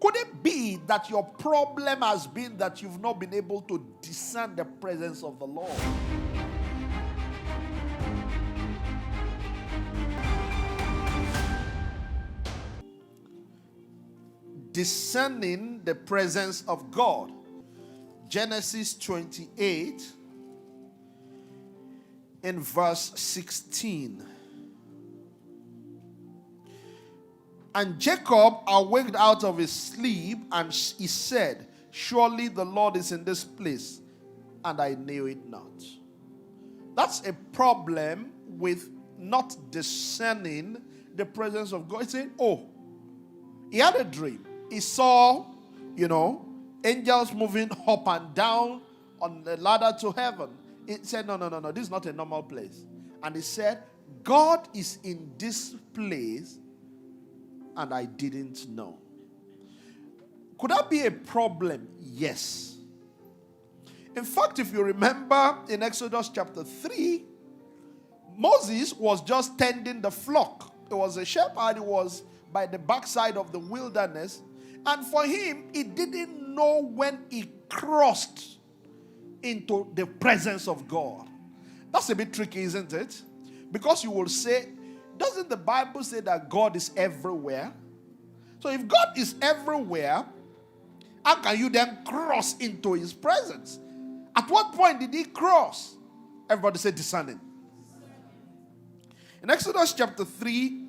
Could it be that your problem has been that you've not been able to discern the presence of the Lord? Discerning the presence of God. Genesis 28 in verse 16. And Jacob awaked out of his sleep, and he said, surely the Lord is in this place, and I knew it not. That's a problem with not discerning the presence of God. He said, oh, he had a dream. He saw, angels moving up and down on the ladder to heaven. He said, no, this is not a normal place. And he said, God is in this place, and I didn't know. Could that be a problem? Yes. In fact, if you remember in Exodus chapter 3, Moses was just tending the flock. It was a shepherd. He was by the backside of the wilderness. And for him, he didn't know when he crossed into the presence of God. That's a bit tricky, isn't it? Because you will say, doesn't the Bible say that God is everywhere? So if God is everywhere, how can you then cross into his presence? At what point did he cross? Everybody say discerning. In Exodus chapter 3,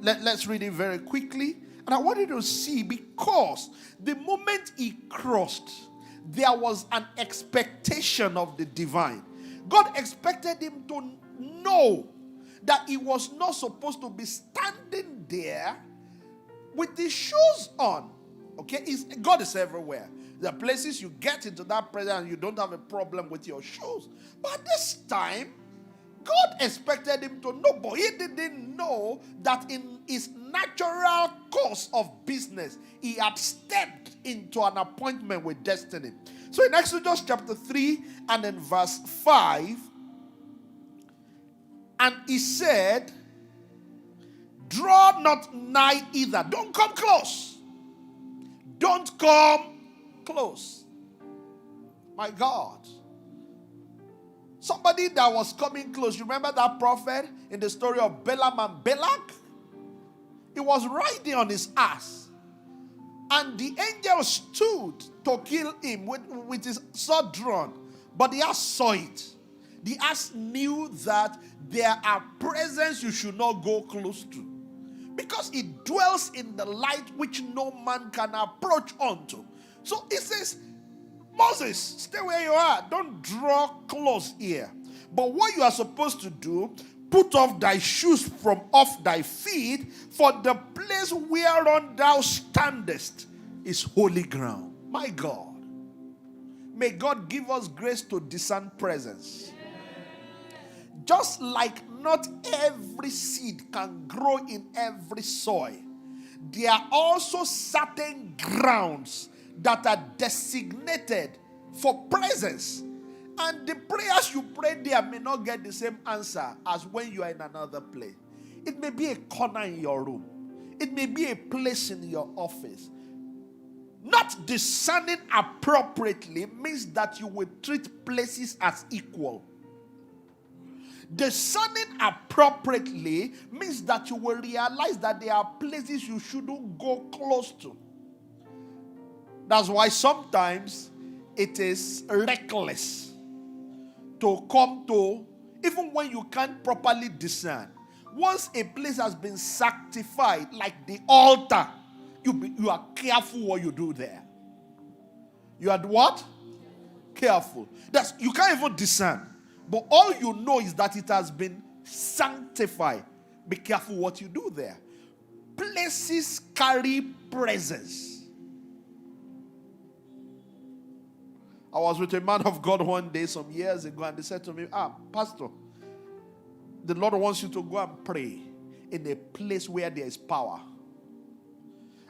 let's read it very quickly. And I want you to see, because the moment he crossed, there was an expectation of the divine. God expected him to know that he was not supposed to be standing there with his shoes on. Okay? God is everywhere. There are places you get into that presence and you don't have a problem with your shoes. But this time, God expected him to know, but he didn't know that in his natural course of business, he had stepped into an appointment with destiny. So in Exodus chapter 3 and in verse 5, and he said, draw not nigh either. Don't come close. Don't come close. My God. Somebody that was coming close. You remember that prophet in the story of Balaam and Balak? He was riding on his ass. And the angel stood to kill him with his sword drawn. But the ass saw it. The ass knew that there are presence you should not go close to, because it dwells in the light which no man can approach unto. So it says, Moses, stay where you are. Don't draw close here. But what you are supposed to do, put off thy shoes from off thy feet, for the place whereon thou standest is holy ground. My God. May God give us grace to discern presence. Just like not every seed can grow in every soil, there are also certain grounds that are designated for presence. And the prayers you pray there may not get the same answer as when you are in another place. It may be a corner in your room. It may be a place in your office. Not discerning appropriately means that you will treat places as equal. Discerning appropriately means that you will realize that there are places you shouldn't go close to. That's why sometimes it is reckless to come to, even when you can't properly discern. Once a place has been sanctified, like the altar, you are careful what you do there. You are what? Careful. You can't even discern. But all you know is that it has been sanctified. Be careful what you do there. Places carry presence. I was with a man of God one day some years ago, and they said to me, Pastor, the Lord wants you to go and pray in a place where there is power.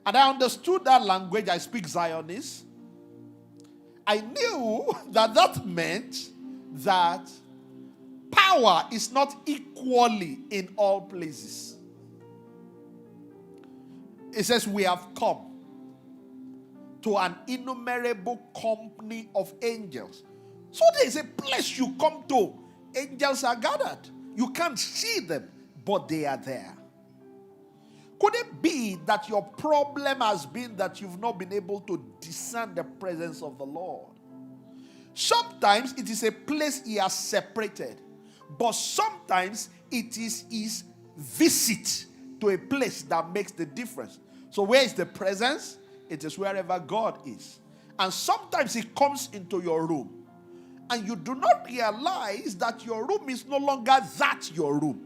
And I understood that language. I speak Zionist. I knew that meant that power is not equally in all places. It says we have come. to an innumerable company of angels. So there is a place you come to. Angels are gathered. You can't see them, but they are there. Could it be that your problem has been that you've not been able to discern the presence of the Lord? Sometimes it is a place he has separated, but sometimes it is his visit to a place that makes the difference. So where is the presence? It is wherever God is. And sometimes he comes into your room, and you do not realize that your room is no longer that your room.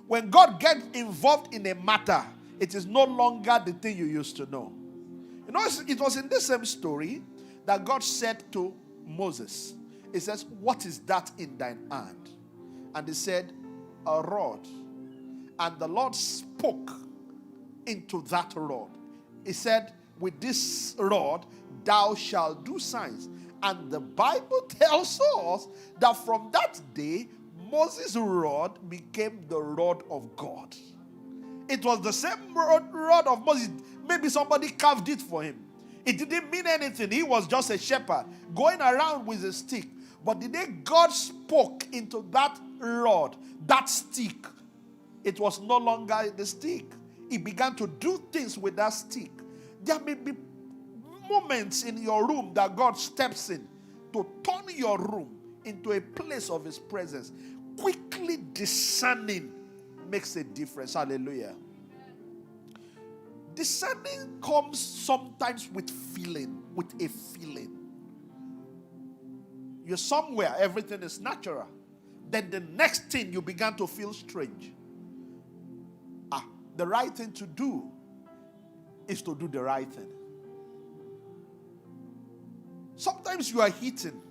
When God gets involved in a matter, it is no longer the thing you used to know. You know, it was in this same story that God said to Moses, he says, "What is that in thine hand?" And he said, "A rod." And the Lord spoke into that rod. He said, "With this rod thou shalt do signs." And the Bible tells us that from that day, Moses' rod became the rod of God. It was the same rod of Moses. Maybe somebody carved it for him. It didn't mean anything. He was just a shepherd going around with a stick. But the day God spoke into that rod, that stick, it was no longer the stick. He began to do things with that stick. There may be moments in your room that God steps in to turn your room into a place of his presence. Quickly discerning makes a difference. Hallelujah. Discerning comes sometimes with feeling, with a feeling. You're somewhere, everything is natural. Then the next thing you began to feel strange. The right thing to do is to do the right thing. Sometimes you are eating,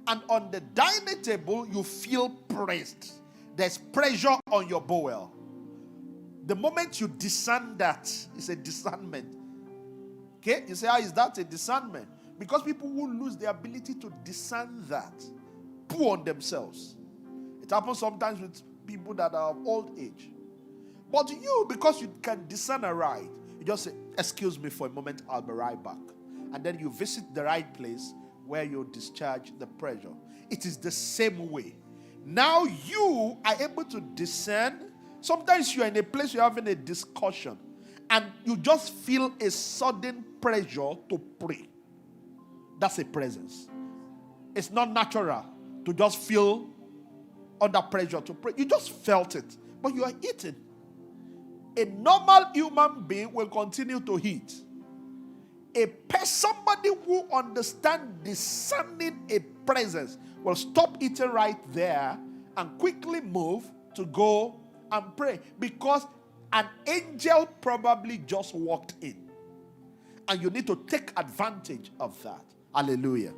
and on the dining table you feel pressed. There's pressure on your bowel. The moment you discern that, it's a discernment. Okay? You say, how is that a discernment? Because people will lose the ability to discern that, pour on themselves. It happens sometimes with people that are of old age. But you, because you can discern aright, you just say, "Excuse me for a moment, I'll be right back." And then you visit the right place where you discharge the pressure. It is the same way. Now you are able to discern. Sometimes you are in a place you're having a discussion, and you just feel a sudden pressure to pray. That's a presence. It's not natural to just feel under pressure to pray. You just felt it, but you are eating. A normal human being will continue to eat. Somebody who understands discerning a presence will stop eating right there and quickly move to go and pray, because an angel probably just walked in, and you need to take advantage of that. Hallelujah.